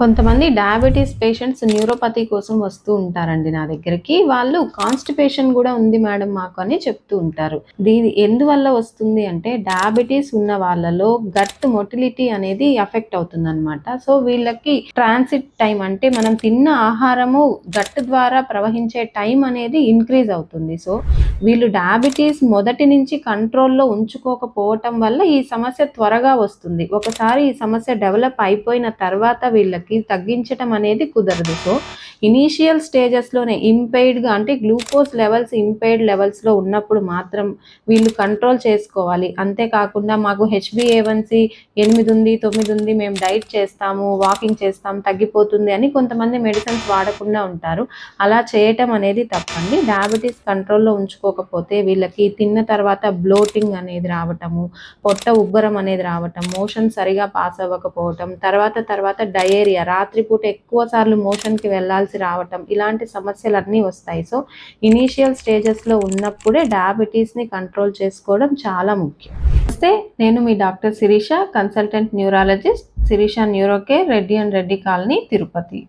కొంతమంది diabetes patients neuropathy కోసం వస్తూ ఉంటారండి నా దగ్గరికి. వాళ్ళు కాన్‌స్టిపేషన్ గూడా ఉంది మేడం మాకు అని చెప్తూ ఉంటారు. దీని ఎందువల్ల వస్తుంది అంటే డయాబెటీస్ ఉన్న వాళ్ళలో గట్ మొటిలిటీ అనేది ఎఫెక్ట్ అవుతుందనమాట. సో వీళ్ళకి ట్రాన్సిట్ టైమ్ అంటే మనం తిన్న ఆహారము గట్ ద్వారా ప్రవహించే టైం అనేది ఇంక్రీజ్ అవుతుంది. సో వీళ్ళు డయాబెటీస్ మొదటి నుంచి కంట్రోల్‌లో ఉంచుకోకపోవటం వల్ల ఈ సమస్య త్వరగా వస్తుంది. ఒకసారి ఈ సమస్య డెవలప్ అయిపోయిన తర్వాత వీళ్ళకి తగ్గించటం అనేది కుదరదు. సో ఇనీషియల్ స్టేజెస్‌లోనే ఇంపెయిర్డ్‌గా అంటే గ్లూకోజ్ లెవెల్స్ ఇంపెయిర్డ్ లెవెల్స్‌లో ఉన్నప్పుడు మాత్రం వీళ్ళు కంట్రోల్ చేసుకోవాలి. అంతేకాకుండా మాకు హెచ్‌బీఏవన్సీ 8 ఉంది, 9 ఉంది, మేము డైట్ చేస్తాము, వాకింగ్ చేస్తాం, తగ్గిపోతుంది అని కొంతమంది మెడిసిన్స్ వాడకుండా ఉంటారు. అలా చేయటం అనేది తప్పండి. డయాబెటీస్ కంట్రోల్‌లో ఉంచుకోకపోతే వీళ్ళకి తిన్న తర్వాత బ్లోటింగ్ అనేది రావటము, పొట్ట ఉబ్బరం అనేది రావటం, మోషన్ సరిగా పాస్ అవ్వకపోవటం, తర్వాత డయేరియా, రాత్రిపూట ఎక్కువ సార్లు మోషన్‌కి వెళ్ళాల్సి రావటం, ఇలాంటి సమస్యలన్నీ వస్తాయి. సో ఇనీషియల్ స్టేజెస్‌లో ఉన్నప్పుడే డయాబెటీస్‌ని కంట్రోల్ చేసుకోవడం చాలా ముఖ్యం. నమస్తే, నేను మీ doctor Sireesha, consultant neurologist, Sireesha neuro care, Reddy and Reddy colony, Tirupati.